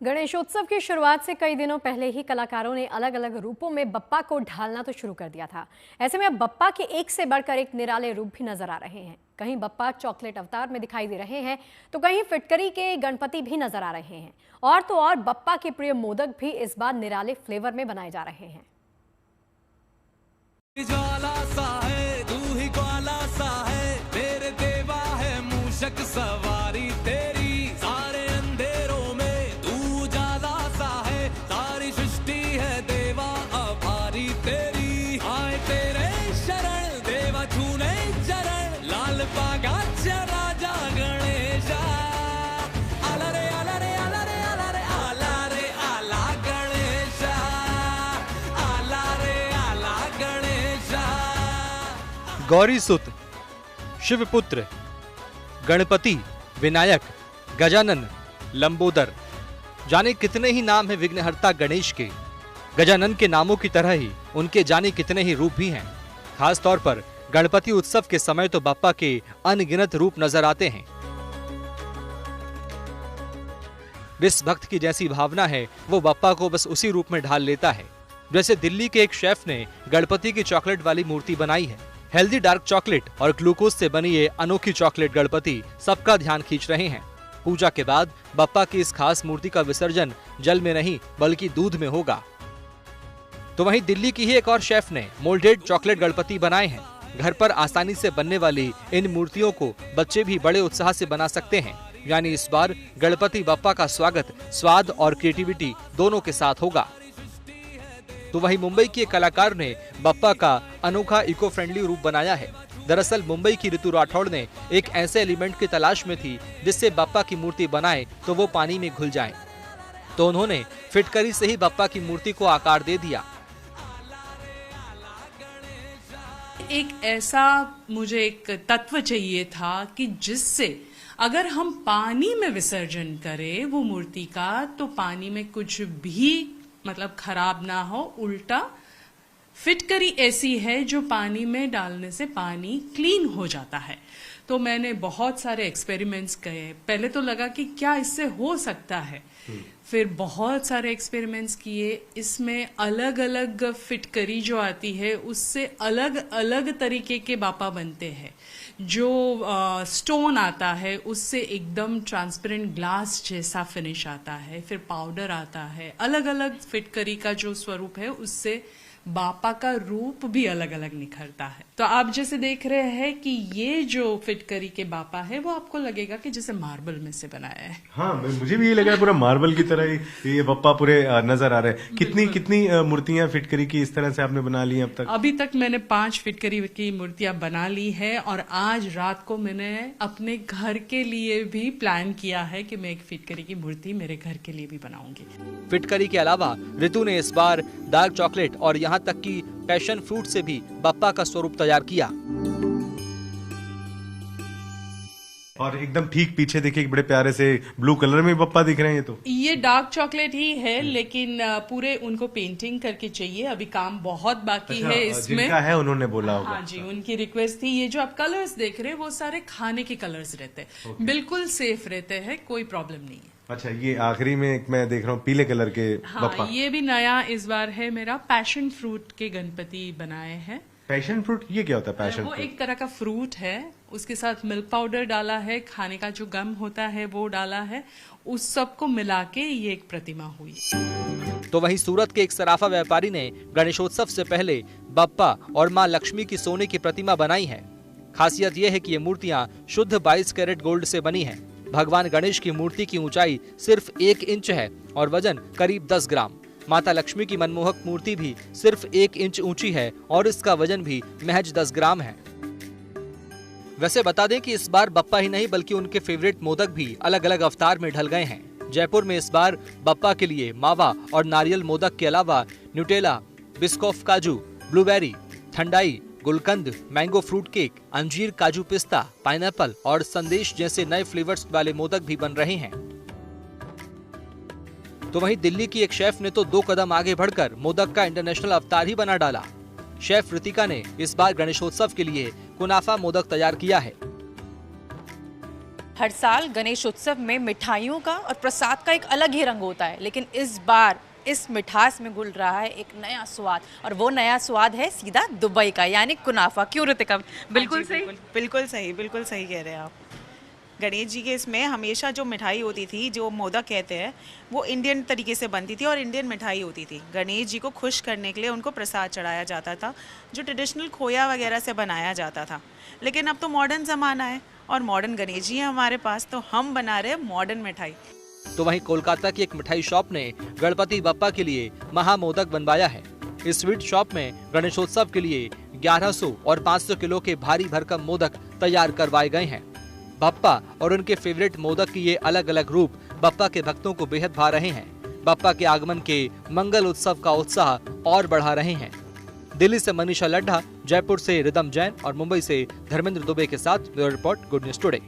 गणेशोत्सव की शुरुआत से कई दिनों पहले ही कलाकारों ने अलग अलग रूपों में बप्पा को ढालना तो शुरू कर दिया था। ऐसे में अब बप्पा के एक से बढ़कर एक निराले रूप भी नजर आ रहे हैं। कहीं बप्पा चॉकलेट अवतार में दिखाई दे रहे हैं तो कहीं फिटकरी के गणपति भी नजर आ रहे हैं। और तो और बप्पा के प्रिय मोदक भी इस बार निराले फ्लेवर में बनाए जा रहे हैं। ज्वाला सा है तू ही ग्वाला सा है, तेरे देवा है मूषक सवारी तेरी, सारे अंधेरों में तू जाला सा है, सारी सृष्टि है देवा आभारी तेरी, आए तेरे शरण देवा छूने चरण, लाल पागा राजा गणेशा, आला रे आला रे आला रे आला रे आला रे आला गणेशा, आला रे आला गणेशा। गौरी सुत, शिवपुत्र, गणपति, विनायक, गजानन, लंबोदर, जाने कितने ही नाम है विघ्नहर्ता गणेश के। गजानन के नामों की तरह ही उनके जाने कितने ही रूप भी हैं। खास तौर पर गणपति उत्सव के समय तो बप्पा के अनगिनत रूप नजर आते हैं। जिस भक्त की जैसी भावना है वो बप्पा को बस उसी रूप में ढाल लेता है। जैसे दिल्ली के एक शेफ ने गणपति की चॉकलेट वाली मूर्ति बनाई है। हेल्दी डार्क चॉकलेट और ग्लूकोज से बनी ये अनोखी चॉकलेट गणपति सबका ध्यान खींच रहे हैं। पूजा के बाद बप्पा की इस खास मूर्ति का विसर्जन जल में नहीं बल्कि दूध में होगा। तो वहीं दिल्ली की ही एक और शेफ ने मोल्डेड चॉकलेट गणपति बनाए हैं। घर पर आसानी से बनने वाली इन मूर्तियों को बच्चे भी बड़े उत्साह से बना सकते हैं। यानी इस बार गणपति बप्पा का स्वागत स्वाद और क्रिएटिविटी दोनों के साथ होगा। तो वहीं मुंबई के कलाकार ने बप्पा का अनोखा इको फ्रेंडली रूप बनाया है। दरअसल मुंबई की ऋतु राठौड़ ने एक ऐसे एलिमेंट की तलाश में थी जिससे बप्पा की मूर्ति बनाए तो वो पानी में घुल जाए, तो उन्होंने फिटकरी से ही बप्पा की मूर्ति को आकार दे दिया। एक ऐसा मुझे एक तत्व चाहिए था कि जिससे अगर हम पानी में विसर्जन करें वो मूर्ति का तो पानी में कुछ भी मतलब खराब ना हो, उल्टा फिटकरी ऐसी है जो पानी में डालने से पानी क्लीन हो जाता है। तो मैंने बहुत सारे एक्सपेरिमेंट्स किए। पहले तो लगा कि क्या इससे हो सकता है, फिर बहुत सारे एक्सपेरिमेंट्स किए। इसमें अलग अलग फिटकरी जो आती है उससे अलग अलग तरीके के बापा बनते हैं। जो स्टोन आता है उससे एकदम ट्रांसपेरेंट ग्लास जैसा फिनिश आता है। फिर पाउडर आता है। अलग अलग फिटकरी का जो स्वरूप है उससे बापा का रूप भी अलग अलग निखरता है। तो आप जैसे देख रहे हैं कि ये जो फिटकरी के बापा है वो आपको लगेगा कि जैसे मार्बल में से बनाया है। हाँ, मुझे भी ये लगा पूरा मार्बल की तरह ही ये बप्पा पूरे नजर आ रहे हैं। कितनी मूर्तियां फिटकरी की इस तरह से आपने बना ली अब तक? अभी तक मैंने 5 फिटकरी की मूर्तियां बना ली है और आज रात को मैंने अपने घर के लिए भी प्लान किया है कि मैं एक फिटकरी की मूर्ति मेरे घर के लिए भी बनाऊंगी। फिटकरी के अलावा ऋतु ने इस बार डार्क चॉकलेट और यहाँ तक कि पैशन फ्रूट से भी बप्पा का स्वरूप तैयार किया। और एकदम ठीक पीछे देखिए एक बड़े प्यारे से ब्लू कलर में बप्पा दिख रहे हैं। तो ये डार्क चॉकलेट ही है लेकिन पूरे उनको पेंटिंग करके चाहिए। अभी काम बहुत बाकी है इसमें। जिनका है उन्होंने बोला होगा। हाँ जी, उनकी रिक्वेस्ट थी। ये जो आप कलर्स देख रहे हैं वो सारे खाने के कलर्स रहते हैं, बिल्कुल सेफ रहते हैं, कोई प्रॉब्लम नहीं है। अच्छा, ये आखिरी में एक मैं देख रहा हूँ पीले कलर के बप्पा। हाँ, ये भी नया इस बार है मेरा। पैशन फ्रूट के गणपति बनाए हैं। पैशन फ्रूट ये क्या होता है? पैशन वो फ्रूट एक तरह का फ्रूट है, उसके साथ मिल्क पाउडर डाला है, खाने का जो गम होता है वो डाला है, उस सब को मिला के ये एक प्रतिमा हुई। तो वहीं सूरत के एक सराफा व्यापारी ने गणेशोत्सव से पहले बप्पा और मां लक्ष्मी की सोने की प्रतिमा बनाई है। खासियत यह है कि ये मूर्तियां शुद्ध 22 कैरेट गोल्ड से बनी हैं। भगवान गणेश की मूर्ति की ऊंचाई सिर्फ 1 इंच है और वजन करीब 10 ग्राम। माता लक्ष्मी की मनमोहक मूर्ति भी सिर्फ 1 इंच ऊंची है और इसका वजन भी महज 10 ग्राम है। वैसे बता दें कि इस बार बप्पा ही नहीं बल्कि उनके फेवरेट मोदक भी अलग अलग अवतार में ढल गए हैं। जयपुर में इस बार बप्पा के लिए मावा और नारियल मोदक के अलावा न्यूटेला, बिस्कॉफ काजू, ब्लूबेरी, ठंडाई, गुलकंद, मैंगो फ्रूट केक, अंजीर काजू पिस्ता, पाइनएप्पल और संदेश जैसे नए फ्लेवर्स वाले मोदक भी बन रहे हैं। तो वहीं दिल्ली की एक शेफ ने तो 2 कदम आगे बढ़कर मोदक का इंटरनेशनल अवतार ही बना डाला। शेफ ऋतिका ने इस बार गणेशोत्सव के लिए कुनाफा मोदक तैयार किया है। हर साल गणेश उत्सव में मिठाइयों का और प्रसाद का एक अलग ही रंग होता है, लेकिन इस बार इस मिठास में घुल रहा है एक नया स्वाद, और वो नया स्वाद है सीधा दुबई का, यानी कुनाफा। क्यों ऋतिका? बिल्कुल सही, बिल्कुल सही कह रहे हैं आप। गणेश जी के इसमें हमेशा जो मिठाई होती थी, जो मोदक कहते हैं, वो इंडियन तरीके से बनती थी और इंडियन मिठाई होती थी। गणेश जी को खुश करने के लिए उनको प्रसाद चढ़ाया जाता था, जो ट्रेडिशनल खोया वगैरह से बनाया जाता था। लेकिन अब तो मॉडर्न ज़माना है और मॉडर्न गणेश जी हैं हमारे पास, तो हम बना रहे हैं मॉडर्न मिठाई। तो वहीं कोलकाता की एक मिठाई शॉप ने गणपति बप्पा के लिए महामोदक बनवाया है। इस स्वीट शॉप में गणेशोत्सव के लिए 1100 और 500 किलो के भारी भरकम मोदक तैयार करवाए गए हैं। बप्पा और उनके फेवरेट मोदक की ये अलग अलग रूप बप्पा के भक्तों को बेहद भा रहे हैं। बप्पा के आगमन के मंगल उत्सव का उत्साह और बढ़ा रहे हैं। दिल्ली से मनीषा लड्ढा, जयपुर से रिदम जैन और मुंबई से धर्मेंद्र दुबे के साथ bureau report, good news today.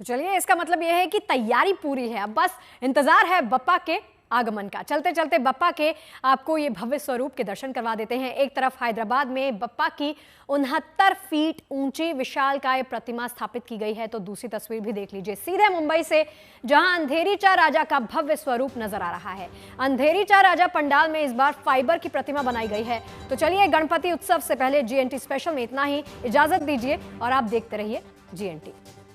तो चलिए, इसका मतलब यह है कि तैयारी पूरी है, अब बस इंतजार है बप्पा के आगमन का। चलते चलते बप्पा के आपको ये भव्य स्वरूप के दर्शन करवा देते हैं। एक तरफ हैदराबाद में बप्पा की 69 फीट ऊंची विशालकाय प्रतिमा स्थापित की गई है, तो दूसरी तस्वीर भी देख लीजिए सीधे मुंबई से, जहां अंधेरी चा राजा का भव्य स्वरूप नजर आ रहा है। अंधेरी चा राजा पंडाल में इस बार फाइबर की प्रतिमा बनाई गई है। तो चलिए, गणपति उत्सव से पहले GNT स्पेशल में इतना ही। इजाजत दीजिए और आप देखते रहिए GNT।